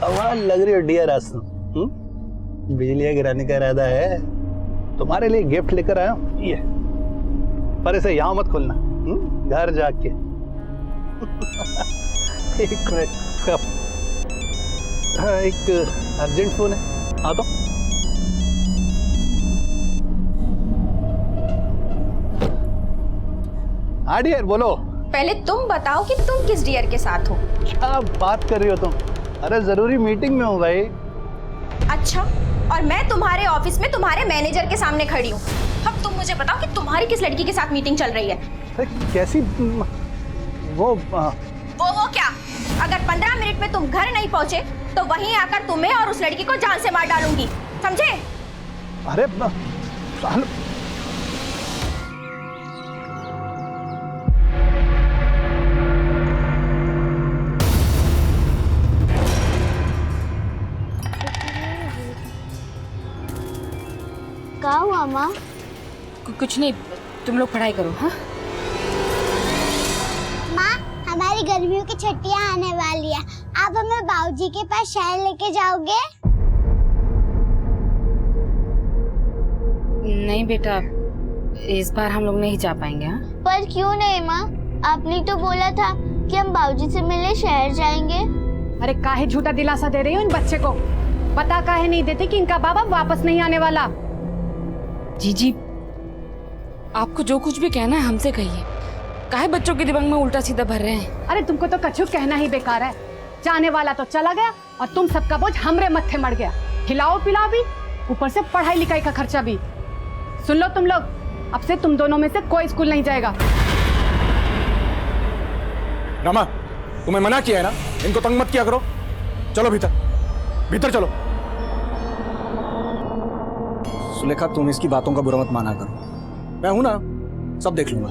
कमाल लग रही हो डियर आसू। बिजलियां गिराने का इरादा है? तुम्हारे लिए गिफ्ट लेकर आया हूं, ये। पर इसे यहां मत खोलना, घर जाके। एक मिनट, एक अर्जेंट फोन है, हाँ तो। हाँ डियर, बोलो। पहले तुम बताओ कि तुम किस डियर के साथ हो। क्या बात कर रही हो तुम? अरे जरूरी मीटिंग में हूँ भाई। अच्छा, और मैं तुम्हारे ऑफिस में तुम्हारे मैनेजर के सामने खड़ी हूँ। अब तुम मुझे बताओ कि तुम्हारी किस लड़की के साथ मीटिंग चल रही है। अरे कैसी वो क्या? अगर 15 मिनट में तुम घर नहीं पहुंचे तो वहीं आकर तुम्हें और उस लड़की को जान से मार डालूंगी, समझे? अरे क्या हुआ माँ? कुछ नहीं, तुम लोग पढ़ाई करो। हाँ माँ, हमारी गर्मियों की छुट्टियाँ आने वाली है, आप हमें बाबूजी के पास शहर लेके जाओगे? नहीं बेटा, इस बार हम लोग नहीं जा पाएंगे। हाँ? पर क्यों नहीं माँ? आपने तो बोला था कि हम बाबूजी से मिलने शहर जाएंगे। अरे काहे झूठा दिलासा दे रही हो इन बच्चे को? पता काहे नहीं देते कि इनका बाबा वापस नहीं आने वाला? जीजी, आपको जो कुछ भी कहना है हमसे कहिए। काहे बच्चों के दिमाग में उल्टा सीधा भर रहे हैं? अरे तुमको तो कछु कहना ही बेकार है। जाने वाला तो चला गया और तुम सबका बोझ हमरे मत्थे मर गया। खिलाओ पिलाओ भी, ऊपर से पढ़ाई लिखाई का खर्चा भी। सुन लो तुम लोग, अब से तुम दोनों में से कोई स्कूल नहीं जाएगा। रमा, तुम्हें मना किया है ना, इनको तंग मत किया करो। चलो भीतर, भीतर चलो। सुलेखा, तुम इसकी बातों का बुरा मत माना करो। मैं हूं ना, सब देख लूंगा।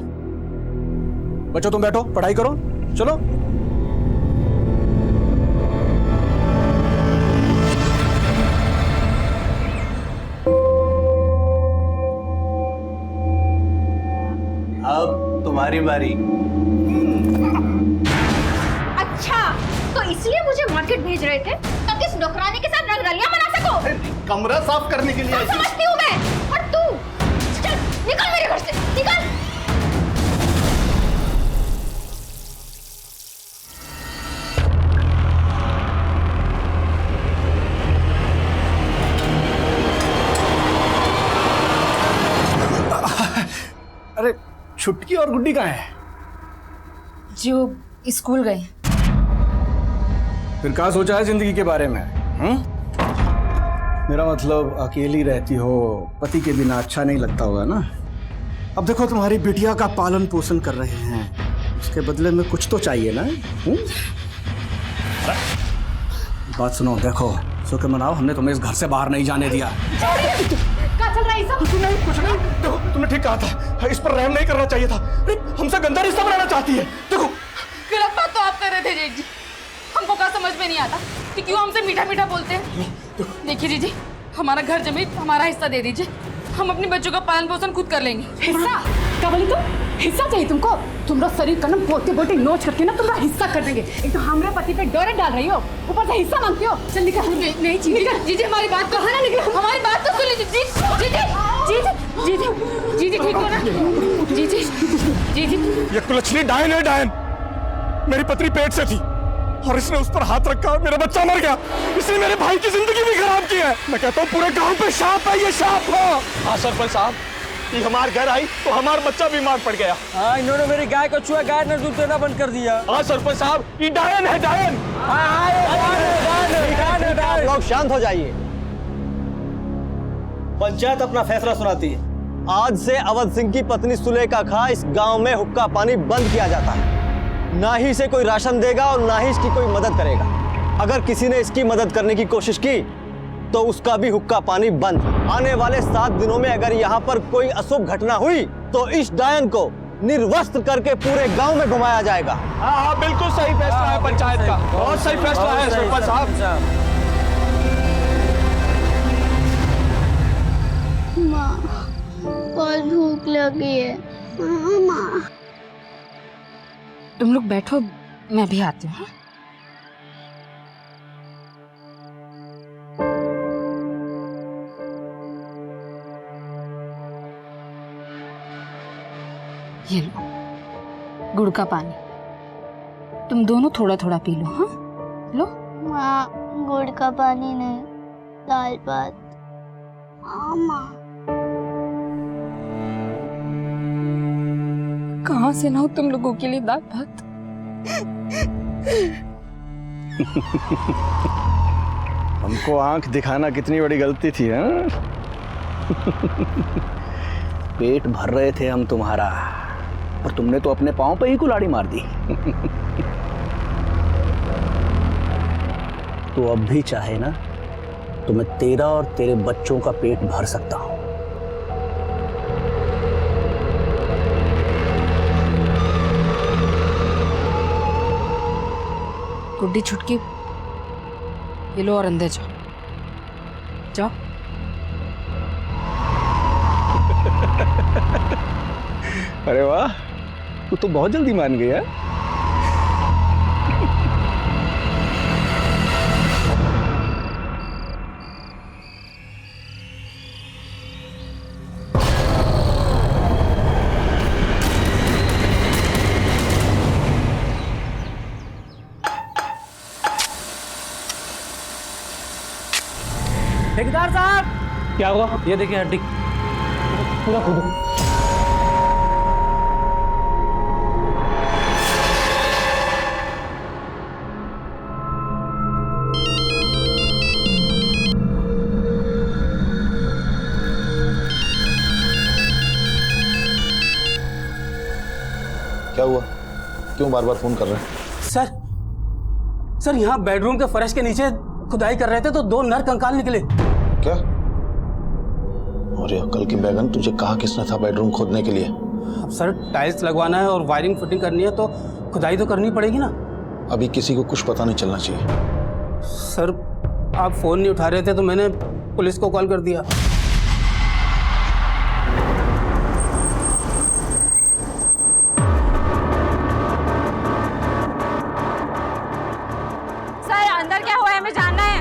बच्चों तुम बैठो, पढ़ाई करो, चलो। अब तुम्हारी बारी। अच्छा, तो इसलिए मुझे मार्केट भेज रहे थे ताकि इस नौकरानी के साथ रंगरलियां मना सको। कमरा साफ करने के लिए सब समझती हूँ मैं। और तू चल निकल मेरे घर से, निकल। अरे छुटकी और गुड्डी कहाँ है? जी वो स्कूल गए। फिर क्या सोचा है जिंदगी के बारे में? मेरा मतलब अकेली रहती हो, पति के बिना अच्छा नहीं लगता होगा ना। अब देखो, तुम्हारी बिटिया का पालन पोषण कर रहे हैं, उसके बदले में कुछ तो चाहिए ना। बात सुनो, देखो शुक्र मनाओ, हमने तुम्हें इस घर से बाहर नहीं जाने दिया। क्या चल रहा है सब? कुछ नहीं। देखो, तुमने ठीक कहा था, इस पर रहम नहीं करना चाहिए था। हमसे गंदा रिश्ता बनाना चाहती है। देखो, गलत बात तो आप कर रहे थे जेठ जी। हमको क्या समझ में नहीं आता कि क्यों हमसे मीठा मीठा बोलते हैं। देखिए जीजी, हमारा घर जमीन हमारा हिस्सा दे दीजिए, हम अपने बच्चों का पालन पोषण खुद कर लेंगे। हिस्सा? क्या बोली तुम? हिस्सा चाहिए तुमको? तुमरा शरीर का ना बोलते बोलते नोच करके ना तुम्हारा हिस्सा कर देंगे। एक तो हमारे पति पे डोरे डाल रही हो, ऊपर से हिस्सा मांगती हो। चल निकल। नहीं जीजी, हमारी बात तो हमारी बात तो सुन लीजिए। जीजी ठीक हो ना? जीजी ये कुलच्छनी डायन है, डायन। मेरी पत्नी पेट से थी और इसने उस पर हाथ रखा, मेरा बच्चा मर गया। इसने मेरे भाई की जिंदगी भी खराब की है। मैं कहता हूँ पूरे गांव पे शाप है, ये शाप है। हाँ सरपंच साहब, ये हमारे घर आई तो हमारा बच्चा बीमार पड़ गया। हाँ, इन्होंने मेरी गाय को छुआ, गाय ने दूध देना बंद कर दिया। हाँ सरपंच साहब, ये डायन है, डायन। लोग शांत हो जाइए, पंचायत अपना फैसला सुनाती है। आज से अवध सिंह की पत्नी सुलेखा खा इस गांव में हुक्का पानी बंद किया जाता है। ना ही इसे कोई राशन देगा और ना ही इसकी कोई मदद करेगा। अगर किसी ने इसकी मदद करने की कोशिश की तो उसका भी हुक्का पानी बंद। आने वाले 7 दिनों में अगर यहाँ पर कोई अशुभ घटना हुई तो इस डायन को निर्वस्त्र करके पूरे गांव में घुमाया जाएगा। हाँ, बिल्कुल सही फैसला है पंचायत का, बहुत सही फैसला है सरपंच साहब। माँ, बहुत भूख लगी है। माँ, तुम लोग बैठो, मैं भी आती हूँ। ये लो गुड़ का पानी, तुम दोनों थोड़ा थोड़ा पी लो। हाँ लो। माँ गुड़ का पानी नहीं, दाल भात। हाँ माँ। कहाँ से लाऊं तुम लोगों के लिए दाल भात? हमको आंख दिखाना कितनी बड़ी गलती थी, हाँ? पेट भर रहे थे हम तुम्हारा, पर तुमने तो अपने पांव पे ही कुल्हाड़ी मार दी। तो अब भी चाहे ना तो मैं तेरा और तेरे बच्चों का पेट भर सकता हूं। गुड्डी छुटकी, ये लो और अंदर जाओ। जाओ। अरे वाह, तू तो बहुत जल्दी मान गई है। ठेकेदार साहब, क्या हुआ? ये देखिए हड्डी पूरा खोदो। क्या हुआ? क्यों बार बार फोन कर रहे हैं? सर यहाँ बेडरूम के फर्श के नीचे खुदाई कर रहे थे तो 2 नर कंकाल निकले। क्या? और ये अक्ल की बैगन, तुझे कहा किसने था बेडरूम खोदने के लिए? अब सर टाइल्स लगवाना है और वायरिंग फिटिंग करनी है तो खुदाई तो करनी पड़ेगी ना। अभी किसी को कुछ पता नहीं चलना चाहिए। सर आप फोन नहीं उठा रहे थे तो मैंने पुलिस को कॉल कर दिया। सर अंदर क्या हुआ है हमें जानना है।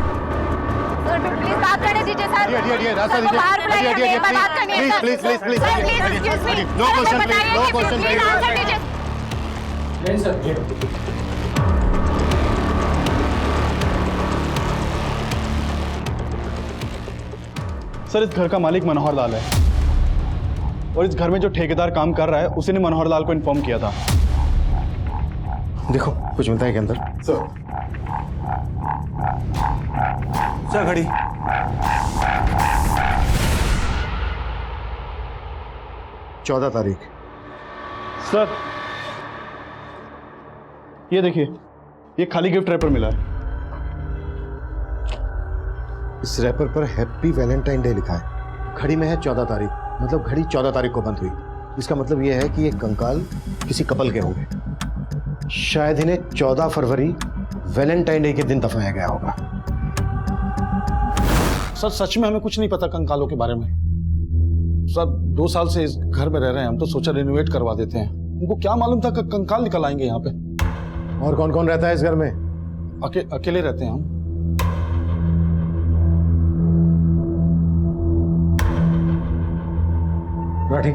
सर प्लीज बात करने दीजिए सर। सर को बाहर बुलाइए, हमें एक बार बात करनी है sir. Please sir please excuse me. No question please answer दीजिए। नहीं सर। सर, इस घर का मालिक मनोहर लाल है और इस घर में जो ठेकेदार काम कर रहा है उसी ने मनोहर लाल को इन्फॉर्म किया था। देखो कुछ मिलता है के अंदर। सर घड़ी। चौदह तारीख। सर ये देखिए, ये खाली गिफ्ट रैपर मिला है। इस रैपर पर हैप्पी वैलेंटाइन डे लिखा है। घड़ी में है 14 तारीख, मतलब घड़ी 14 तारीख को बंद हुई। इसका मतलब यह है कि ये कंकाल किसी कपल के होंगे। शायद इन्हें 14 फरवरी वैलेंटाइन डे के दिन दफनाया गया होगा। सर सच में हमें कुछ नहीं पता कंकालों के बारे में। सर 2 साल से इस घर में रह रहे हैं हम, तो सोचा रिनोवेट करवा देते हैं। उनको क्या मालूम था कि कंकाल निकल आएंगे यहाँ पे। और कौन कौन रहता है इस घर में? अकेले रहते हैं हम। राठी,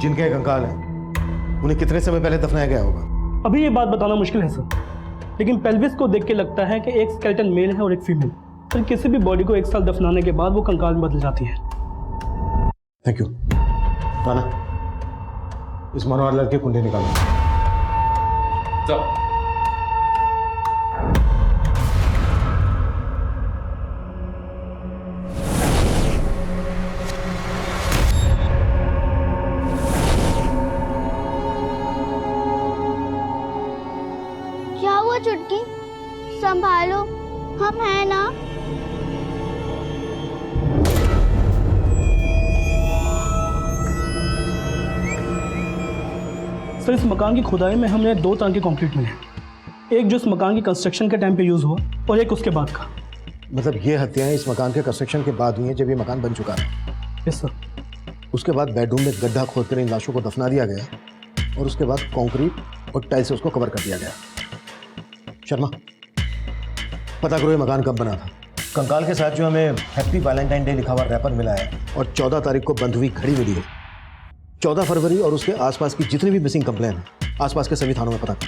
जिनके कंकाल हैं उन्हें कितने समय पहले दफनाया गया होगा? अभी ये बात बताना मुश्किल है सर, लेकिन पेल्विस को देख के लगता है कि एक स्केलेटन मेल है और एक फीमेल। सर किसी भी बॉडी को 1 साल दफनाने के बाद वो कंकाल में बदल जाती है। Thank you. राना, इस मनोहर लाल की कुंडली निकालो। क्या हुआ चुटकी? संभालो, हम हैं ना। सर इस मकान की खुदाई में हमने 2 तरह के कंक्रीट मिले। एक जो इस मकान की कंस्ट्रक्शन के टाइम पे यूज हुआ और एक उसके बाद का। मतलब ये हत्याएं इस मकान के कंस्ट्रक्शन के बाद हुई हैं, जब ये मकान बन चुका है। Yes sir. उसके बाद बेडरूम में गड्ढा खोदकर इन लाशों को दफना दिया गया और उसके बाद कंक्रीट और टाइल से उसको कवर कर दिया गया। शर्मा, पता करो ये मकान कब बना था। कंकाल के साथ जो हमें हैप्पी वैलेंटाइन डे लिखा हुआ रैपर मिला है और 14 तारीख को बंद हुई घड़ी मिली है। 14 फरवरी और उसके आसपास की जितनी भी मिसिंग कंप्लेन है आसपास के सभी थानों में पता कर।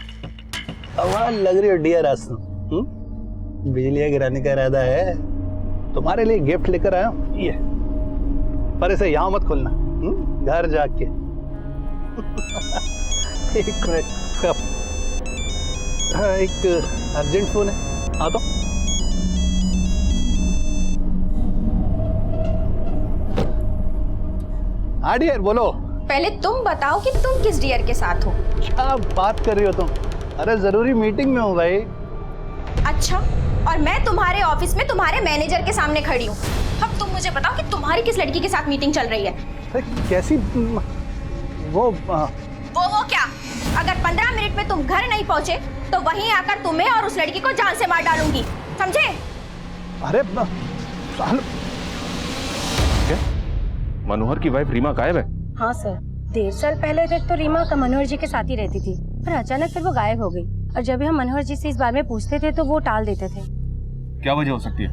आवाज लग रही है डियर आसन, बिजली गिराने का इरादा है। तुम्हारे लिए गिफ्ट लेकर आया हूं, ये। पर इसे यहाँ मत खोलना, घर जाके। एक मिनट, एक अर्जेंट फोन है, हाँ तो हाँ डियर बोलो। पहले तुम बताओ कि तुम किस डियर के साथ हो। क्या बात कर रही हो तुम? अरे जरूरी मीटिंग में हूँ भाई। अच्छा, और मैं तुम्हारे ऑफिस में तुम्हारे मैनेजर के सामने खड़ी हूँ। अब तुम मुझे बताओ कि तुम्हारी किस लड़की के साथ मीटिंग चल रही है। अरे कैसी वो क्या? अगर 15 मिनट में तुम घर नहीं पहुंचे तो वहीं आकर तुम्हें और उस लड़की को जान से मार डालूंगी, समझे? अरे मनोहर की वाइफ रीमा गायब है? हाँ सर, 1.5 साल पहले तक तो रीमा का मनोहर जी के साथ ही रहती थी, पर अचानक फिर वो गायब हो गई। और जब भी हम मनोहर जी से इस बारे में पूछते थे तो वो टाल देते थे। क्या वजह हो सकती है?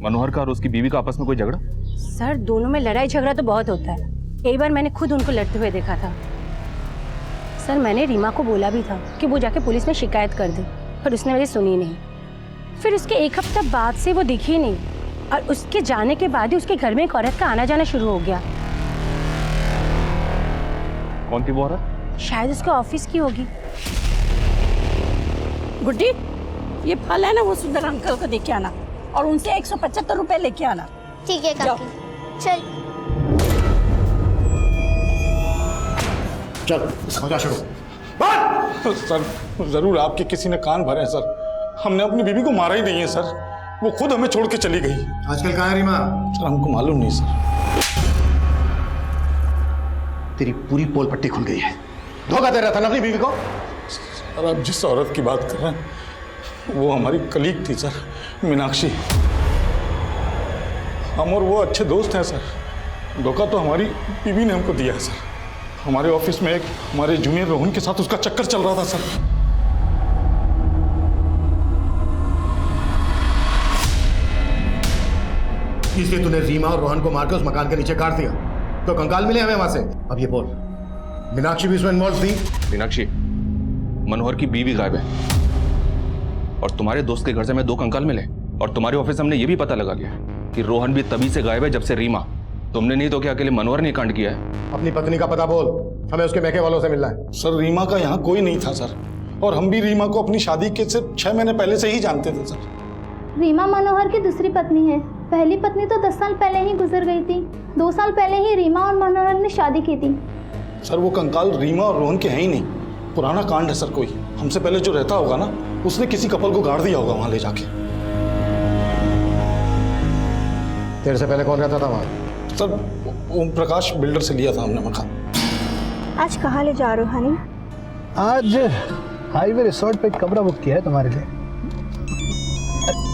मनोहर का और उसकी बीवी का आपस में कोई झगड़ा? सर, दोनों में लड़ाई झगड़ा तो बहुत होता है। कई बार मैंने खुद उनको लड़ते हुए देखा था। सर, मैंने रीमा को बोला भी था कि वो जाके पुलिस में शिकायत कर दे, पर उसने मेरी सुनी नहीं। फिर उसके 1 हफ्ता बाद से वो दिखी ही नहीं, और उसके जाने के बाद ही उसके घर में एक औरत का आना जाना शुरू हो गया। कौन थी वो औरत? शायद उसके ऑफिस की होगी। गुड्डी, ये फल है ना, वो सुंदर अंकल को देके आना और उनसे 175 रुपए लेके आना। ठीक है काकी, चल। चल समझा शुरू। सर, जरूर आपके किसी ने कान भरे हैं सर। हमने अपनी बीवी को मारा ही नहीं है सर, वो खुद हमें छोड़ के चली गई। आजकल कहाँ है रीमा? सर, हमको मालूम नहीं सर। तेरी पूरी पोल पट्टी खुल गई है। धोखा दे रहा था ना अपनी बीवी को। सर, आप जिस औरत की बात कर रहे हैं वो हमारी कलीग थी सर, मीनाक्षी। हम और वो अच्छे दोस्त हैं सर। धोखा तो हमारी बीवी ने हमको दिया है सर। हमारे ऑफिस में एक हमारे जूनियर रोहन के साथ उसका चक्कर चल रहा था सर। इसलिए तूने रीमा और रोहन को मारकर उस मकान के नीचे काट दिया, तो कंकाल मिले हमें वहां से। अब ये बोल, मीनाक्षी भी इसमें इन्वॉल्व थी? मीनाक्षी मनोहर की बीवी गायब है, और तुम्हारे दोस्त के घर से हमें 2 कंकाल मिले, और तुम्हारे ऑफिस हमने ये भी पता लगा लिया कि रोहन भी तभी से गायब है जब से रीमा। तुमने नहीं तो क्या अकेले मनोहर ने कांड किया है? अपनी पत्नी का पता बोल, हमें उसके मैके वालों से मिलना है। सर, रीमा का यहाँ कोई नहीं था सर, और हम भी रीमा को अपनी शादी के सिर्फ 6 महीने पहले से ही जानते थे सर। रीमा मनोहर की दूसरी पत्नी है। पहली पत्नी तो 10 साल पहले ही गुजर गई थी। 2 साल पहले ही रीमा और मनोहर ने शादी की थी। सर, वो कंकाल रीमा और रोहन के हैं ही नहीं, पुराना कांड है सर। कोई हमसे पहले जो रहता होगा ना, उसने किसी कपल को गाड़ दिया होगा वहां ले जाके। तेरे से पहले कौन रहता था वहां? सर, ओम प्रकाश बिल्डर से लिया था हमने मकान। आज कहाँ ले जा रहे हो हनी? आज हाईवे रिसोर्ट पे कमरा बुक किया है तुम्हारे लिए।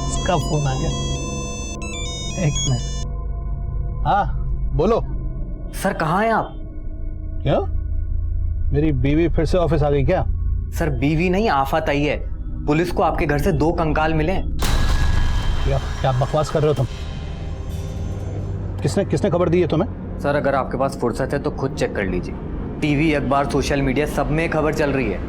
इसका फोन आ गया, एक मिनट। हाँ बोलो। सर, कहाँ हैं आप? क्या? मेरी बीवी फिर से ऑफिस आ गई क्या? सर, बीवी नहीं, आफत आई है। पुलिस को आपके घर से 2 कंकाल मिले हैं। क्या बकवास कर रहे हो तुम? किसने खबर दी है तुम्हें? सर, अगर आपके पास फुर्सत है तो खुद चेक कर लीजिए। टीवी, अखबार, सोशल मीडिया सब में खबर चल रही है।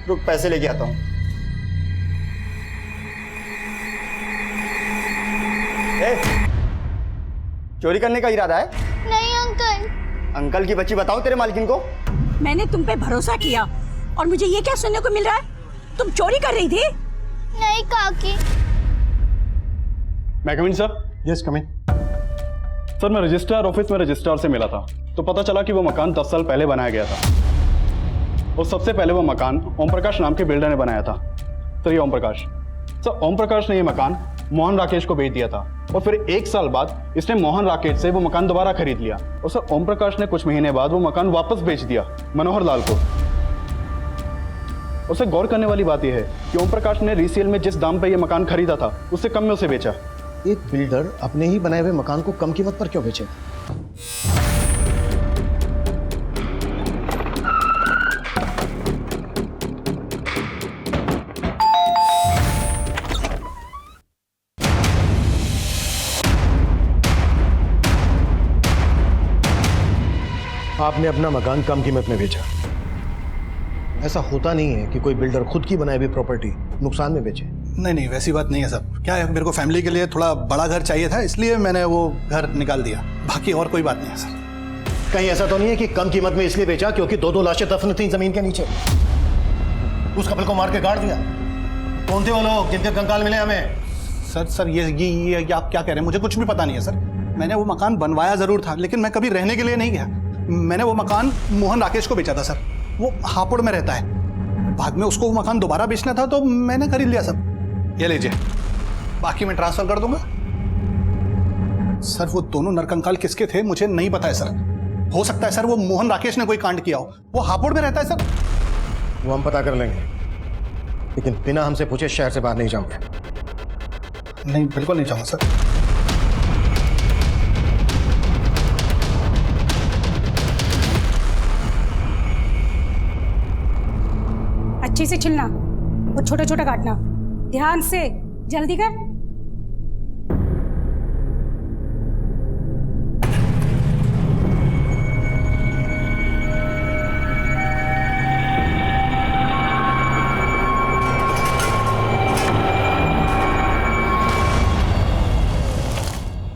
रुक, पैसे लेके आता हूं। चोरी करने का इरादा है? नहीं अंकल। अंकल की बच्ची, बताओ तेरे मालकिन को। मैंने तुम पे भरोसा किया और मुझे ये क्या सुनने को मिल रहा है? तुम चोरी कर रही थी? नहीं काकी। मैं कम इन सर? यस कम इन। सर, मैं रजिस्ट्रार ऑफिस में रजिस्ट्रार से मिला था, तो पता चला कि वो मकान 10 साल पहले बनाया गया था, और सबसे पहले वो मकान ओम प्रकाश नाम के बिल्डर ने बनाया था। सर, ये ओम प्रकाश। सर, ओम प्रकाश ने ये मकान मोहन राकेश को बेच दिया था, और फिर 1 साल बाद इसने मोहन राकेश से वो मकान दोबारा खरीद लिया, और सर ओम प्रकाश ने कुछ महीने बाद वो मकान वापस बेच दिया मनोहर लाल को। और सर, गौर करने वाली बात यह है कि ओम प्रकाश ने रीसेल में जिस दाम पर यह मकान खरीदा था उससे कम में उसे बेचा। एक बिल्डर अपने ही बनाए हुए मकान को कम कीमत पर क्यों बेचे? आपने अपना मकान कम कीमत में बेचा। ऐसा होता नहीं है कि कोई बिल्डर खुद की बनाई हुई प्रॉपर्टी नुकसान में बेचे। नहीं, वैसी बात नहीं है सर। क्या है, मेरे को फैमिली के लिए थोड़ा बड़ा घर चाहिए था, इसलिए मैंने वो घर निकाल दिया। बाकी और कोई बात नहीं है सर। कहीं ऐसा तो नहीं है कि कम कीमत में इसलिए बेचा क्योंकि 2 लाशें दफन थी जमीन के नीचे? उस कपल को मार के गाड़ दिया? कौन थे वो लोग जिनके कंकाल मिले हमें? सर ये आप क्या कह रहे हैं? मुझे कुछ भी पता नहीं है सर। मैंने वो मकान बनवाया जरूर था, लेकिन मैं कभी रहने के लिए नहीं गया। मैंने वो मकान मोहन राकेश को बेचा था सर। वो हापुड़ में रहता है। बाद में उसको वो मकान दोबारा बेचना था तो मैंने खरीद लिया सर। ये लीजिए, बाकी मैं ट्रांसफर कर दूंगा। सर वो दोनों नरकंकाल किसके थे मुझे नहीं पता है सर। हो सकता है सर वो मोहन राकेश ने कोई कांड किया हो। वो हापुड़ में रहता है सर। वो हम पता कर लेंगे, लेकिन बिना हमसे पूछे शहर से बाहर नहीं जाऊंगे। नहीं, बिल्कुल नहीं जाऊंगा सर। अच्छे से छिलना और छोटा छोटा काटना, ध्यान से, जल्दी कर।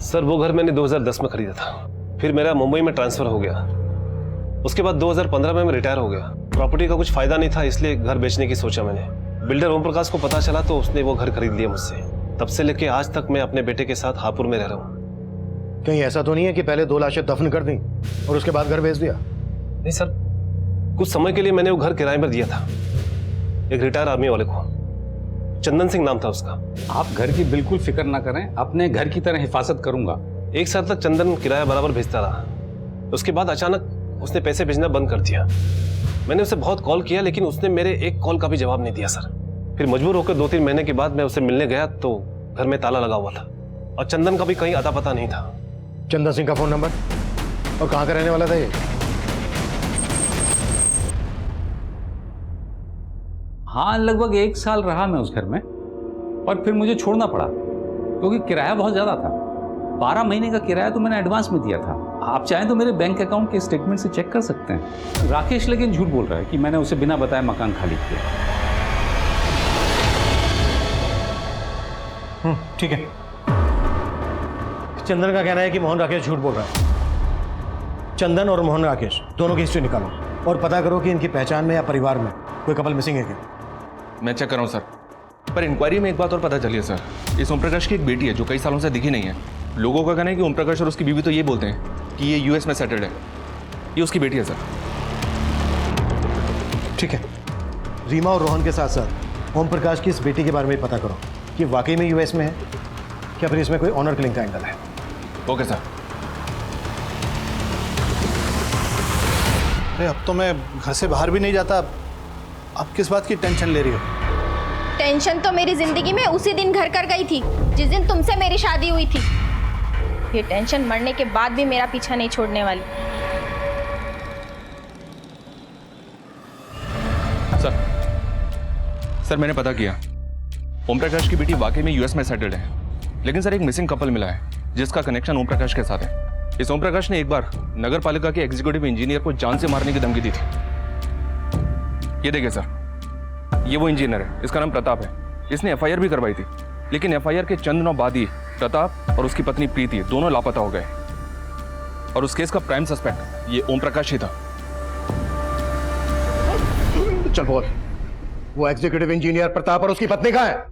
सर वो घर मैंने 2010 में खरीदा था, फिर मेरा मुंबई में ट्रांसफर हो गया। उसके बाद 2015 में मैं रिटायर हो गया। प्रॉपर्टी का कुछ फायदा नहीं था, इसलिए घर बेचने की सोचा मैंने। बिल्डर ओम प्रकाश को पता चला तो उसने वो घर खरीद लिया मुझसे। तब से लेके आज तक मैं अपने बेटे के साथ हापुड़ में रह रहा हूँ। कहीं ऐसा तो नहीं है कि पहले 2 लाशें दफन कर दी और उसके बाद घर बेच दिया? नहीं सर, कुछ समय के लिए मैंने वो घर किराए पर दिया था एक रिटायर आर्मी वाले को। चंदन सिंह नाम था उसका। आप घर की बिल्कुल फिक्र ना करें, अपने घर की तरह हिफाजत करूंगा। 1 साल तक चंदन किराया बराबर भेजता रहा। उसके बाद अचानक उसने पैसे भेजना बंद कर दिया। मैंने उसे बहुत कॉल किया, लेकिन उसने मेरे एक कॉल का भी जवाब नहीं दिया सर। फिर मजबूर होकर 2-3 महीने के बाद मैं उसे मिलने गया तो घर में ताला लगा हुआ था और चंदन का भी कहीं अता पता नहीं था। चंदन सिंह का फोन नंबर और कहाँ का रहने वाला था ये? हाँ, लगभग 1 साल रहा मैं उस घर में और फिर मुझे छोड़ना पड़ा क्योंकि किराया बहुत ज़्यादा था। 12 महीने का किराया तो मैंने एडवांस में दिया था। आप चाहें तो मेरे बैंक अकाउंट के स्टेटमेंट से चेक कर सकते हैं। राकेश लेकिन झूठ बोल रहा है कि मैंने उसे बिना बताए मकान खाली किया। ठीक है। चंदन का कहना है कि मोहन राकेश झूठ बोल रहा है। चंदन और मोहन राकेश दोनों की हिस्ट्री निकालो और पता करो कि इनकी पहचान में या परिवार में कोई कपल मिसिंग है क्या। मैं चेक कर रहा हूँ सर, पर इंक्वायरी में एक बात और पता चली है सर। इस ओम प्रकाश की एक बेटी है जो कई सालों से दिखी नहीं है। लोगों का कहना है कि ओम प्रकाश और उसकी बीवी तो ये बोलते हैं कि ये यूएस में सेटल्ड है। ये उसकी बेटी है सर। ठीक है, रीमा और रोहन के साथ साथ ओम प्रकाश की इस बेटी के बारे में पता करो कि वाकई में यूएस में है क्या फिर इसमें कोई ऑनर किलिंग का एंगल है। Okay sir. अरे अब तो मैं घर से बाहर भी नहीं जाता। अब किस बात की टेंशन ले रही हो? टेंशन तो मेरी जिंदगी में उसी दिन घर कर गई थी जिस दिन तुमसे मेरी शादी हुई थी। ये टेंशन मरने के बाद भी मेरा पीछा नहीं छोड़ने वाली। सर मैंने पता किया, ओम प्रकाश की बेटी वाकई में यूएस में सेटल्ड है। लेकिन सर एक मिसिंग कपल मिला है जिसका कनेक्शन ओम प्रकाश के साथ है। इस ओम प्रकाश ने एक बार नगर पालिका के एग्जीक्यूटिव इंजीनियर को जान से मारने की धमकी दी थी। ये देखिए सर, ये वो इंजीनियर है, इसका नाम प्रताप है। इसने एफआईआर भी करवाई थी, लेकिन एफआईआर के चंद दिनों बाद ही प्रताप और उसकी पत्नी प्रीति दोनों लापता हो गए और उस केस का प्राइम सस्पेक्ट ये ओम प्रकाश ही था। चल बोल, वो एग्जीक्यूटिव इंजीनियर प्रताप और उसकी पत्नी कहाँ है?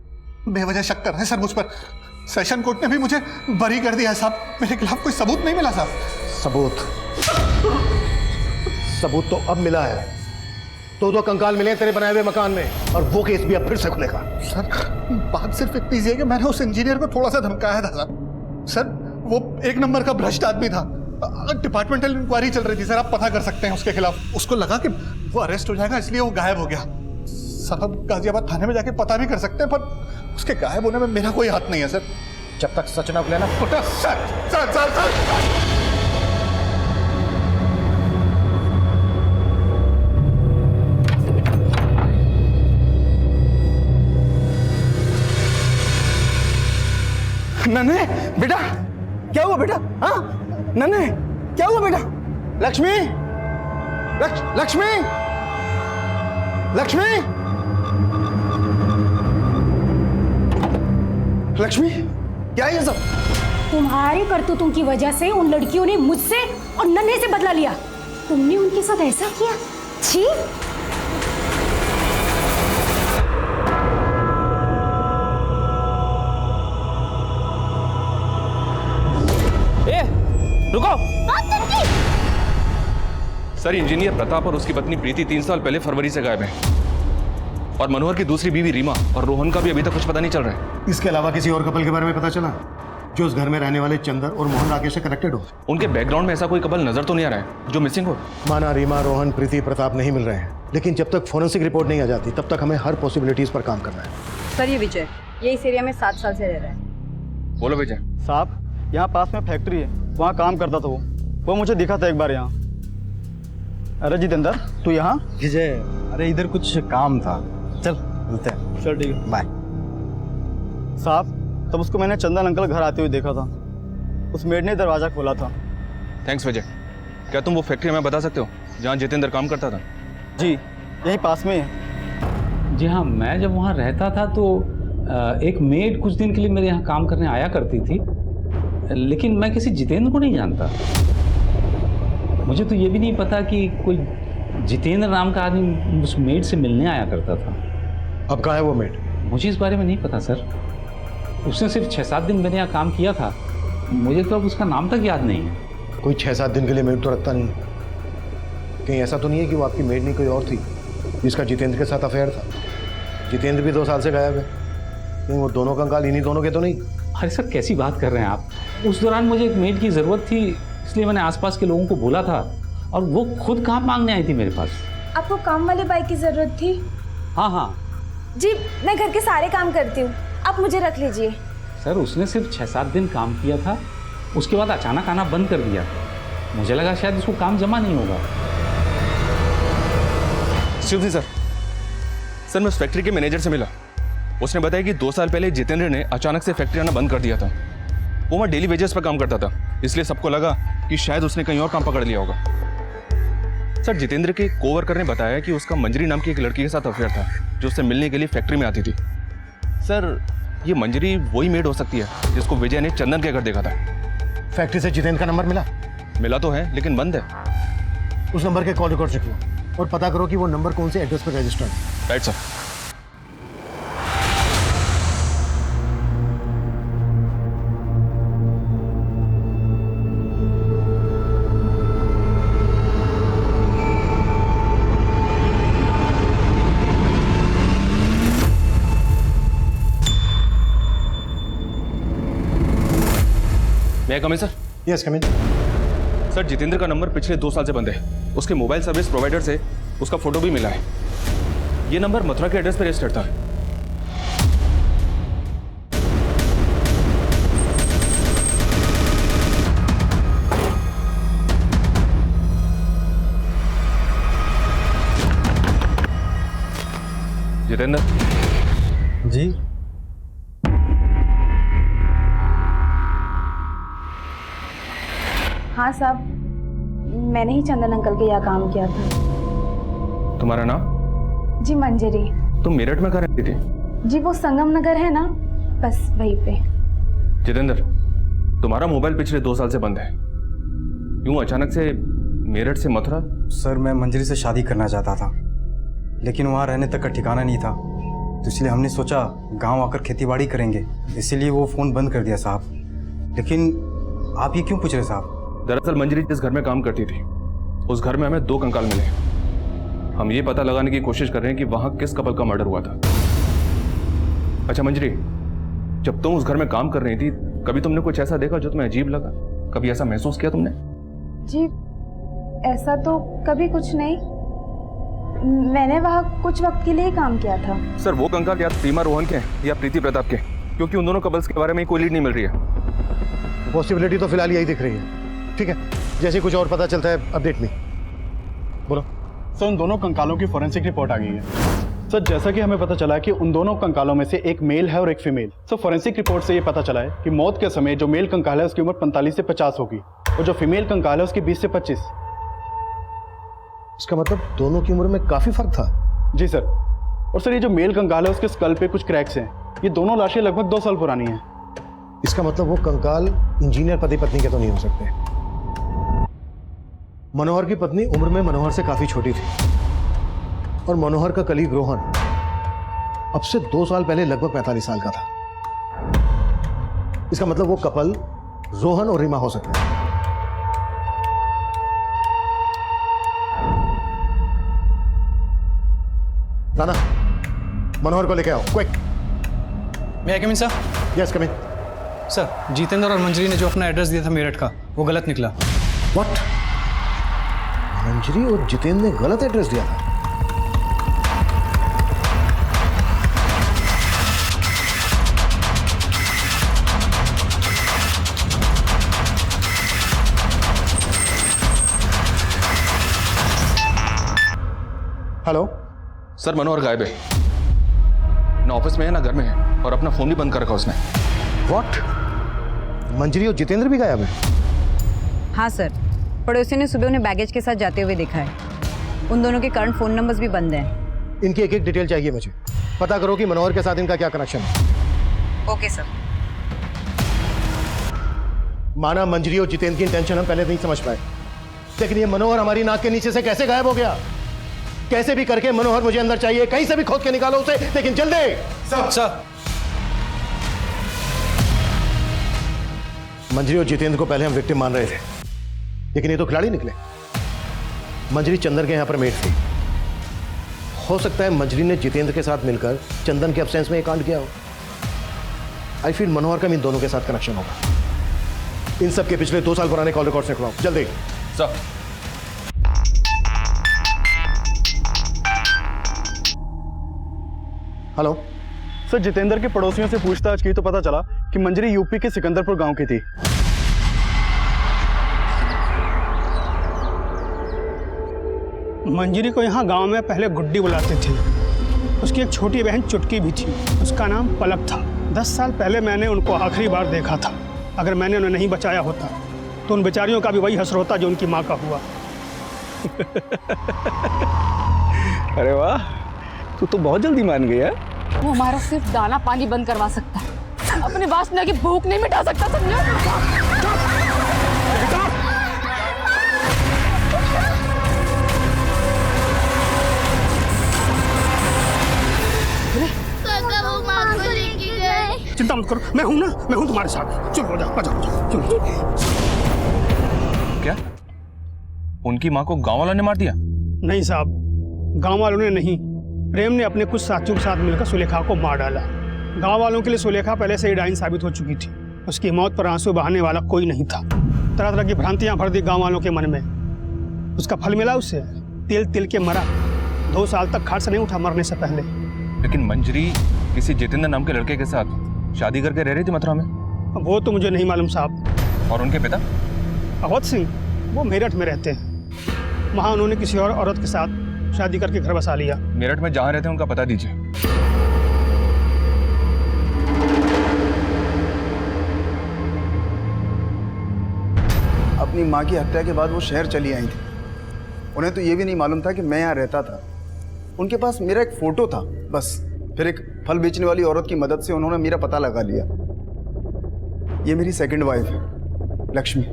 बेवजह शक कर रहे हैं सर मुझ पर। सेशन कोर्ट ने भी मुझे बरी कर दिया है साहब। मेरे खिलाफ कोई सबूत नहीं मिला साहब। सबूत तो अब मिला है। दो कंकाल मिले तेरे बनाए हुए मकान में और वो केस भी अब फिर से खुलेगा। सर बात सिर्फ इतनी सी है कि मैंने उस इंजीनियर को थोड़ा सा धमकाया था साहब। सर वो 1 नंबर का भ्रष्ट आदमी था। डिपार्टमेंटल इंक्वायरी चल रही थी सर, आप पता कर सकते हैं उसके खिलाफ। उसको लगा कि वो अरेस्ट हो जाएगा इसलिए वो गायब हो गया। साहब गाजियाबाद थाने में जाके पता भी कर सकते हैं, पर उसके गायब होने में मेरा कोई हाथ नहीं है सर। जब तक सच ना खुले ना। सर नन्हे बेटा, क्या हुआ बेटा? हाँ नन्हे, क्या हुआ बेटा? लक्ष्मी, लक्ष्मी, लक्ष्मी, लक्ष्मी, क्या है ये सब? तुम्हारी करतूतों की वजह से उन लड़कियों ने मुझसे और नन्हे से बदला लिया। तुमने उनके साथ ऐसा किया? छी! ए, रुको! सर, इंजीनियर प्रताप और उसकी पत्नी प्रीति 3 साल पहले फरवरी से गायब है और मनोहर की दूसरी बीवी रीमा और रोहन का भी अभी तक कुछ पता नहीं चल रहा है। इसके अलावा किसी और कपल के बारे में पता चला जो उस घर में रहने वाले चंदर और मोहन राकेश से कनेक्टेड हो? उनके बैकग्राउंड में ऐसा कोई कपल नजर तो नहीं आ रहा है जो मिसिंग हो। माना रीमा, रोहन, प्रीति, प्रताप नहीं मिल रहे हैं, लेकिन जब तक फोरेंसिक रिपोर्ट नहीं आ जाती तब तक हमें हर पॉसिबिलिटीज पर काम करना है। सर, ये विजय, ये इस एरिया में 7 साल से रह रहा है। बोलो विजय। साहब, यहाँ पास में फैक्ट्री है, वहाँ काम करता था वो मुझे दिखा था एक बार यहाँ। अरे जितेंद्र, तू यहाँ? विजय, अरे इधर कुछ काम था, चल मिलते हैं। चल ठीक है, बाय। साहब, तब उसको मैंने चंदन अंकल घर आते हुए देखा था। उस मेड ने दरवाजा खोला था। थैंक्स विजय। क्या तुम वो फैक्ट्री हमें बता सकते हो जहाँ जितेंद्र काम करता था? जी, यहीं पास में है। जी हाँ, मैं जब वहाँ रहता था तो एक मेड कुछ दिन के लिए मेरे यहाँ काम करने आया करती थी, लेकिन मैं किसी जितेंद्र को नहीं जानता। मुझे तो ये भी नहीं पता कि कोई जितेंद्र नाम का आदमी उस मेड से मिलने आया करता था। अब कहाँ है वो मेड? मुझे इस बारे में नहीं पता सर। उसने सिर्फ 6-7 दिन मेरे यहाँ काम किया था, मुझे तो अब उसका नाम तक याद नहीं है। कोई 6-7 दिन के लिए मेड तो रखता नहीं। कहीं ऐसा तो नहीं है कि वो आपकी मेड नहीं कोई और थी जिसका जितेंद्र के साथ अफेयर था? जितेंद्र भी 2 साल से गायब है, कहीं वो दोनों कंकाल इन्हीं दोनों के तो नहीं? अरे सर, कैसी बात कर रहे हैं आप? उस दौरान मुझे एक मेड की ज़रूरत थी, इसलिए मैंने आसपास के लोगों को बोला था और वो खुद काम मांगने आई थी मेरे पास। आपको काम वाले बाई की ज़रूरत थी? हाँ हाँ जी, मैं घर के सारे काम करती हूँ, आप मुझे रख लीजिए। सर, उसने सिर्फ 6-7 दिन काम किया था, उसके बाद अचानक आना बंद कर दिया। मुझे लगा शायद उसको काम जमा नहीं होगा। शिव सर, सर मैं उस फैक्ट्री के मैनेजर से मिला। उसने बताया कि 2 साल पहले जितेंद्र ने अचानक से फैक्ट्री आना बंद कर दिया था। वो वहाँ डेली वेजेस पर काम करता था, इसलिए सबको लगा कि शायद उसने कहीं और काम पकड़ लिया होगा। सर, जितेंद्र के कोवर्कर ने बताया कि उसका मंजरी नाम की एक लड़की के साथ अफेयर था जो उससे मिलने के लिए फैक्ट्री में आती थी। सर, ये मंजरी वही मेड हो सकती है जिसको विजय ने चंदन के घर देखा था। फैक्ट्री से जितेंद्र का नंबर मिला? मिला तो है, लेकिन बंद है। उस नंबर के कॉल रिकॉर्ड चेक लो और पता करो कि वो नंबर कौन से एड्रेस पर रजिस्टर्ड है। Right sir. मैं कम इन सर? यस, कम इन। सर, जितेंद्र का नंबर पिछले 2 साल से बंद है। उसके मोबाइल सर्विस प्रोवाइडर से उसका फोटो भी मिला है। ये नंबर मथुरा के एड्रेस पर रजिस्टर्ड था। जितेंद्र जी, हाँ साहब, मैंने ही चंदन अंकल के यहाँ काम किया था। तुम्हारा नाम? जी, मंजरी। तुम मेरठ में कहाँ रहती थी? जी, वो संगम नगर है ना, बस वहीं पे। जितेंद्र, तुम्हारा मोबाइल पिछले 2 साल से बंद है, यूं अचानक से मेरठ से मथुरा? सर, मैं मंजरी से शादी करना चाहता था, लेकिन वहाँ रहने तक का ठिकाना नहीं था, तो इसलिए हमने सोचा गांव आकर खेतीबाड़ी करेंगे, इसीलिए वो फ़ोन बंद कर दिया साहब। लेकिन आप ये क्यों पूछ रहे साहब? दरअसल मंजरी जिस घर में काम करती थी उस घर में हमें 2 कंकाल मिले। हम ये पता लगाने की कोशिश कर रहे हैं कि वहां किस कपल का मर्डर हुआ था। अच्छा मंजरी, जब तुम उस घर में काम कर रही थी, कभी तुमने कुछ ऐसा देखा जो तुम्हें अजीब लगा? कभी ऐसा महसूस किया तुमने? जी, ऐसा तो कभी कुछ नहीं, मैंने वहाँ कुछ वक्त के लिए काम किया था। सर, वो कंकाल या रीमा रोहन के या प्रीति प्रताप के? क्योंकि उन दोनों कपल्स के बारे में कोई लीड नहीं मिल रही है। पॉसिबिलिटी तो फिलहाल यही दिख रही है। ठीक है, जैसे कुछ और पता चलता है अपडेट में बोलो। सर, उन दोनों कंकालों की फॉरेंसिक रिपोर्ट आ गई है। सर, जैसा कि हमें पता चला कि उन दोनों कंकालों में से एक मेल है और एक फीमेल। सर, फॉरेंसिक रिपोर्ट से ये पता चला है कि मौत के समय जो मेल कंकाल है उसकी उम्र 45 से 50 होगी और जो फीमेल कंकाल है उसकी 20 से 25। इसका मतलब दोनों की उम्र में काफी फर्क था। जी सर। और सर ये जो मेल कंकाल है उसके स्कल पे कुछ क्रैक्स हैं। ये दोनों लाशें लगभग 2 साल पुरानी हैं। इसका मतलब वो कंकाल इंजीनियर पति पत्नी के तो नहीं हो सकते। मनोहर की पत्नी उम्र में मनोहर से काफी छोटी थी और मनोहर का कलीग रोहन अब से 2 साल पहले लगभग 45 साल का था। इसका मतलब वो कपल रोहन और रीमा हो सकता है। राणा, मनोहर को लेके आओ, क्विक। मैं आई कम इन सर? यस, कम इन। सर, जितेंद्र और मंजरी ने जो अपना एड्रेस दिया था मेरठ का, वो गलत निकला। व्हाट? मंजरी और जितेंद्र ने गलत एड्रेस दिया था? हेलो सर, मनोहर गायब है। ना ऑफिस में है ना घर में है, और अपना फोन भी बंद कर रखा उसने। व्हाट? मंजरी और जितेंद्र भी गायब है? हाँ सर, पड़ोसी ने सुबह उन्हें बैगेज के साथ जाते हुए देखा है। उन दोनों के करंट फोन नंबर्स भी बंद हैं। इनकी एक एक डिटेल चाहिए मुझे। पता करो कि मनोहर के साथ इनका क्या कनेक्शन है। Okay sir. माना मंजरी और जितेंद्र की इंटेंशन हम पहले नहीं समझ पाए, लेकिन ये मनोहर हमारी नाक के नीचे से कैसे गायब हो गया? कैसे भी करके मनोहर मुझे अंदर चाहिए, कहीं से भी खोद के निकालो उसे, लेकिन जल्दी। सर। मंजरी और जितेंद्र को पहले हम विक्टिम मान रहे थे, लेकिन ये तो खिलाड़ी निकले। मंजरी चंदन के यहां पर मेट थी। हो सकता है मंजरी ने जितेंद्र के साथ मिलकर चंदन के एब्सेंस में ये कांड किया हो। आई फील मनोहर का इन दोनों के साथ कनेक्शन होगा। इन सब के पिछले 2 साल पुराने कॉल रिकॉर्ड्स निकलवाओ, जल्दी। सर। हेलो सर, जितेंद्र के पड़ोसियों से पूछताछ की तो पता चला कि मंजरी यूपी के सिकंदरपुर गांव की थी। मंजरी को यहाँ गांव में पहले गुड्डी बुलाते थे। उसकी एक छोटी बहन चुटकी भी थी, उसका नाम पलक था। 10 साल पहले मैंने उनको आखिरी बार देखा था। अगर मैंने उन्हें नहीं बचाया होता तो उन बेचारियों का भी वही हश्र होता जो उनकी माँ का हुआ। अरे वाह, तू तो बहुत जल्दी मान गया। वो हमारा सिर्फ दाना पानी बंद करवा सकता है, अपने वासना की भूख नहीं मिटा सकता, समझो? चिंता मत करो, मैं हूं ना, मैं हूं तुम्हारे साथ। चलो हो जाओ, चलो। क्या उनकी माँ को गांव वालों ने मार दिया? नहीं साहब, गांव वालों ने नहीं, प्रेम ने अपने कुछ साथियों के साथ मिलकर सुलेखा को मार डाला। गांव वालों के लिए सुलेखा पहले से ही डाइन साबित हो चुकी थी। उसकी मौत पर आंसू बहाने वाला कोई नहीं था। तरह तरह की भ्रांतियां भर दी गांव वालों के मन में। उसका फल मिला उसे, तिल तिल के मरा। 2 साल तक खाट से नहीं उठा मरने से पहले। लेकिन मंजरी किसी जितेंद्र नाम के लड़के के साथ शादी करके रह रही थी मथुरा में। वो तो मुझे नहीं मालूम साहब। और उनके पिता? अवध सिंह, वो मेरठ में रहते हैं। वहाँ उन्होंने किसी और औरत के साथ शादी करके घर बसा लिया। मेरठ में जहाँ रहते हैं उनका पता दीजिए। अपनी माँ की हत्या के बाद वो शहर चली आई थी। उन्हें तो ये भी नहीं मालूम था कि मैं यहाँ रहता था। उनके पास मेरा एक फोटो था बस। फिर एक फल बेचने वाली औरत की मदद से उन्होंने मेरा पता लगा लिया। ये मेरी सेकंड वाइफ है, लक्ष्मी।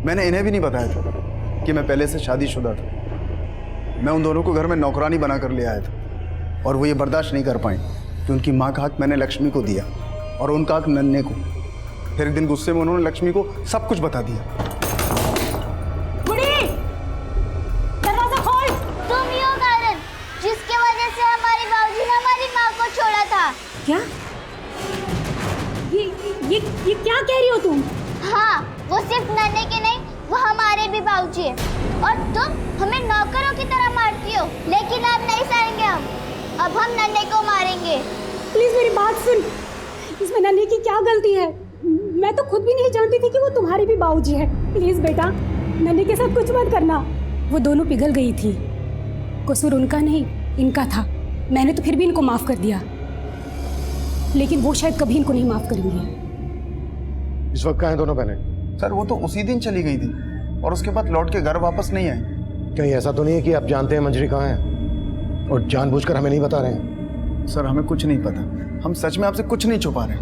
मैंने इन्हें भी नहीं बताया था कि मैं पहले से शादीशुदा था। मैं उन दोनों को घर में नौकरानी बना कर ले आया था, और वो ये बर्दाश्त नहीं कर पाई कि उनकी माँ का हक मैंने लक्ष्मी को दिया और उनका हक नन्हे को। फिर एक दिन गुस्से में उन्होंने लक्ष्मी को सब कुछ बता दिया। दरवाजा खोल। तुम ही हो कारण जिसके वजह से हमारे बाबूजी ने हमारी माँ को छोड़ा था। क्या? ये क्या कह रही हो तुम? हाँ, वो सिर्फ नन्हे के नहीं, वो हमारे भी बाबूजी है। और तुम हमें नौकरों की तरह मारती हो, लेकिन अब नहीं सहेंगे हम। अब हम नन्हे को मारेंगे। प्लीज मेरी बात सुन। इसमें नन्हे की क्या गलती है? मैं तो खुद भी नहीं जानती थी कि वो तुम्हारे भी बाबूजी है। प्लीज बेटा, नन्हे के साथ कुछ मत करना। वो दोनों पिघल गई थी, कसूर उनका नहीं इनका था। मैंने तो फिर भी इनको माफ कर दिया, लेकिन वो शायद कभी इनको नहीं माफ करेंगे। इस वक्त कहाँ हैं दोनों बहनें? सर, वो तो उसी दिन चली गई थी और उसके बाद लौट के घर वापस नहीं आई। कहीं ऐसा तो नहीं है कि आप जानते हैं मंजरी कहाँ है और जानबूझकर हमें नहीं बता रहे हैं? सर हमें कुछ नहीं पता, हम सच में आपसे कुछ नहीं छुपा रहे।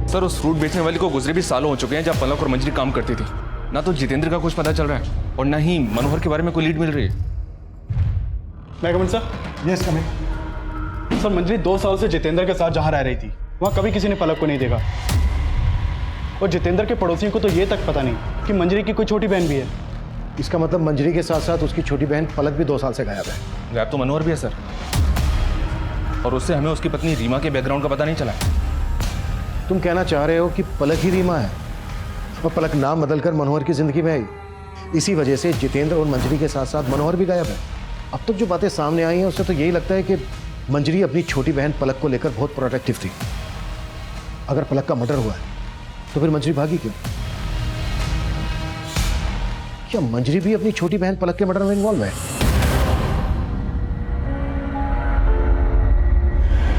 सर उस फ्रूट बेचने वाली को गुजरे भी सालों हो चुके हैं जब पलक और मंजरी काम करती थी। ना तो जितेंद्र का कुछ पता चल रहा है और ना ही मनोहर के बारे में कोई लीड मिल रही है। May coming sir? Yes coming. Sir Manjari 2 साल से जितेंद्र के साथ जहाँ रह रही थी वहाँ कभी किसी ने पलक को नहीं देखा और जितेंद्र के पड़ोसियों को तो ये तक पता नहीं कि मंजरी की कोई छोटी बहन भी है। इसका मतलब मंजरी के साथ साथ उसकी छोटी बहन पलक भी 2 साल से गायब है। गायब तो मनोहर भी है सर, और उससे हमें उसकी पत्नी रीमा के बैकग्राउंड का पता नहीं चला। तुम कहना चाह रहे हो कि पलक ही रीमा है और पलक नाम बदलकर मनोहर की जिंदगी में आई, इसी वजह से जितेंद्र और मंजरी के साथ साथ मनोहर भी गायब है। अब तक जो बातें सामने आई हैं उससे तो यही लगता है कि मंजरी अपनी छोटी बहन पलक को लेकर बहुत प्रोटेक्टिव थी। अगर पलक का मर्डर हुआ है तो फिर मंजरी भागी क्यों? क्या मंजरी भी अपनी छोटी बहन पलक के मर्डर में इन्वॉल्व है?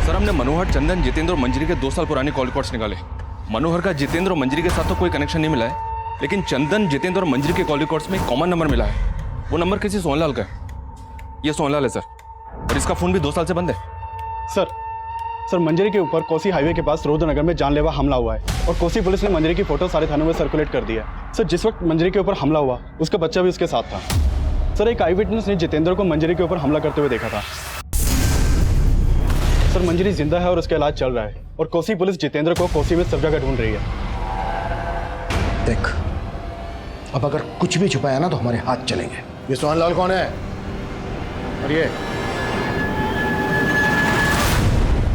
सर हमने मनोहर, चंदन, जितेंद्र और मंजरी के 2 साल पुराने कॉल रिकॉर्ड्स निकाले। मनोहर का जितेंद्र और मंजरी के साथ तो कोई कनेक्शन नहीं मिला है, लेकिन चंदन, जितेंद्र और मंजरी के कॉल रिकॉर्ड्स में एक कॉमन नंबर मिला है। वो नंबर किसी सोहनलाल का है। ये सोहनलाल है सर, और इसका फोन भी 2 साल से बंद है। सर मंजरी के ऊपर कोसी हाईवे के पास रुद्रनगर में जानलेवा हमला हुआ है और कोसी पुलिस ने मंजरी की फोटो सारे थानों में सर्कुलेट कर दिया है। सर जिस वक्त मंजरी के ऊपर हमला हुआ उसका बच्चा भी उसके साथ था। सर एक आई विटनेस ने जितेंद्र को मंजरी के ऊपर हमला करते हुए देखा था। सर मंजरी जिंदा है और उसका इलाज चल रहा है और कोसी पुलिस जितेंद्र को कोसी में सब जगह ढूंढ रही है। देख, अब अगर कुछ भी छुपाया ना तो हमारे हाथ चलेंगे। ये सोहनलाल कौन है? और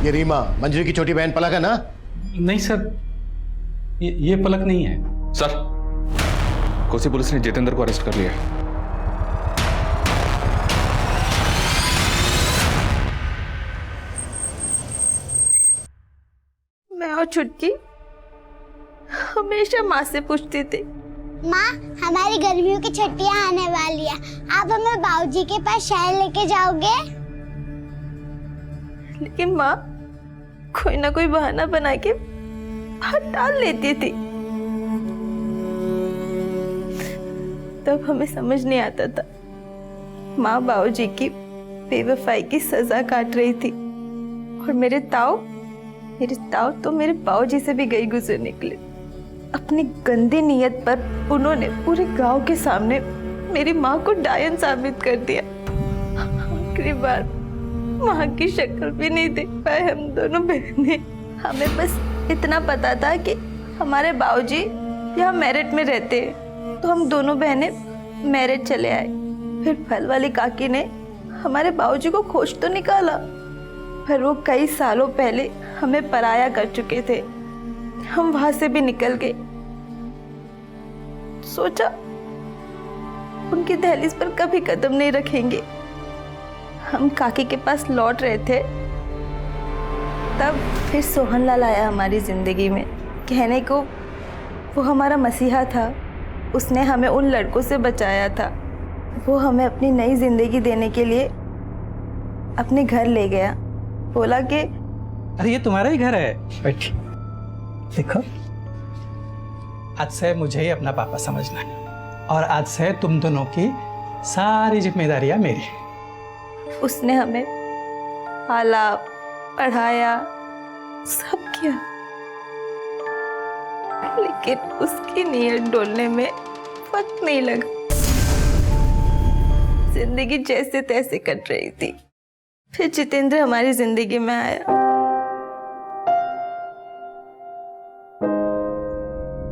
ये रीमा मंजरी की छोटी बहन पलक है ना? नहीं सर, ये पलक नहीं है। सर कोसी पुलिस ने जितेंद्र को अरेस्ट कर लिया है। मैं और छुटकी हमेशा माँ से पूछती थी, माँ हमारी गर्मियों की छुट्टियां आने वाली है, आप हमें बाबूजी के पास शहर लेके जाओगे? लेकिन माँ कोई ना कोई बहाना बना के बाहर डाल लेती थी। तब हमें समझ नहीं आता था माँ बाबूजी की बेवफाई की सजा काट रही थी और मेरे ताऊ तो मेरे बाबूजी से भी गई गुजर निकले। अपनी गंदी नीयत पर उन्होंने पूरे गांव के सामने मेरी माँ को डायन साबित कर दिया। आखिरी बार माँ की शक्ल भी नहीं देख पाए हम दोनों बहनें। हमें बस इतना पता था कि हमारे बाबूजी यहाँ मेरठ में रहते हैं, तो हम दोनों बहनें मेरठ चले आए। फिर फल वाली काकी ने हमारे बाबूजी को खोज तो निकाला, पर वो कई सालों पहले हमें पराया कर चुके थे। हम वहां से भी निकल गए। सोचा उनकी दहलीज पर कभी कदम नहीं रखेंगे। हम काकी के पास लौट रहे थे, तब फिर सोहनलाल आया हमारी जिंदगी में। कहने को वो हमारा मसीहा था, उसने हमें उन लड़कों से बचाया था। वो हमें अपनी नई जिंदगी देने के लिए अपने घर ले गया। बोला कि अरे ये तुम्हारा ही घर है, बैठ। देखो, आज से मुझे ही अपना पापा समझना है और आज से तुम दोनों की सारी जिम्मेदारियां मेरी। उसने हमें पाला, पढ़ाया, सब किया, लेकिन उसकी नीयत डोलने में वक्त नहीं लगा। जिंदगी जैसे तैसे कट रही थी। फिर जितेंद्र हमारी जिंदगी में आया।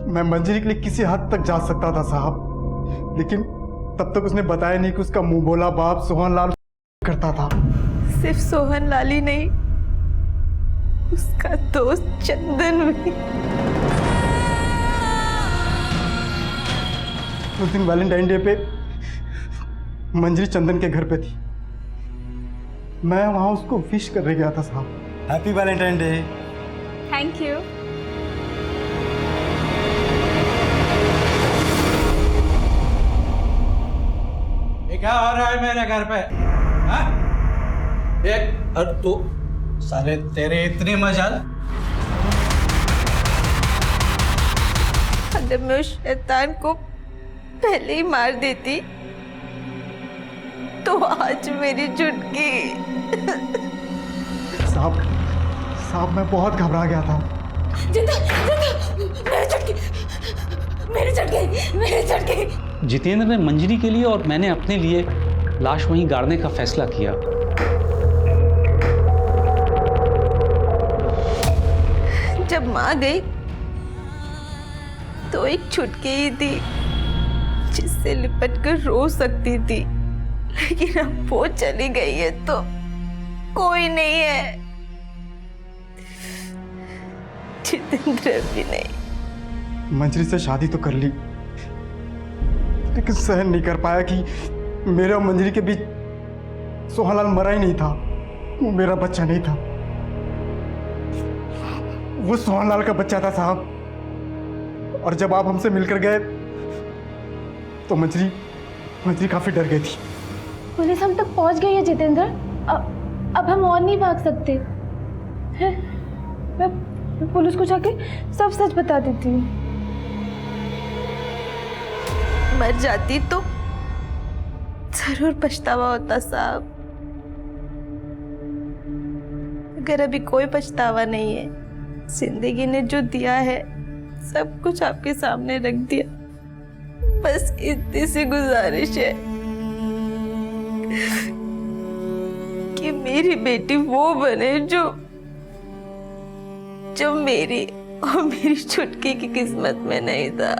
मैं मंजरी के लिए किसी हद तक जा सकता था साहब, लेकिन तब तक उसने बताया नहीं कि उसका मुंह बोला बाप सोहनलाल करता था। सिर्फ सोहनलाल ही नहीं, उसका दोस्त चंदन भी। उस दिन वैलेंटाइन डे पे मंजरी चंदन के घर पे थी। मैं वहां उसको विश करने गया था साहब। Happy Valentine day. Thank you. क्या हो रहा है मेरे घर पे? हाँ? एक और तू सारे तेरे इतनी मजाल। अगर मैं उस शैतान को पहले ही मार देती तो आज मेरी चुटकी। साहब मैं बहुत घबरा गया था। जिंदा जिंदा मेरी चटकी। जितेंद्र ने मंजरी के लिए और मैंने अपने लिए लाश वहीं गाड़ने का फैसला किया। जब माँ गई तो एक चुटकी ही थी जिससे लिपट कर रो सकती थी, लेकिन अब वो चली गई है तो कोई नहीं है। जितेंद्र भी नहीं। मंजरी से शादी तो कर ली, लेकिन सहन नहीं कर पाया कि मेरा और मंजरी के बीच सोहनलाल मरा ही नहीं था। वो मेरा बच्चा नहीं था, वो सोहनलाल का बच्चा था साहब। और जब आप हमसे मिलकर गए तो मंजरी काफी डर गई थी। पुलिस हम तक पहुंच गई है जितेंद्र। अब हम और नहीं भाग सकते हैं। मैं पुलिस को जाके सब सच बता देती हूँ। मर जाती तो जरूर पछतावा होता साहब। अगर अभी कोई पछतावा नहीं है, जिंदगी ने जो दिया है सब कुछ आपके सामने रख दिया। बस इतनी सी गुजारिश है कि मेरी बेटी वो बने जो मेरी और मेरी छुटकी की किस्मत में नहीं था।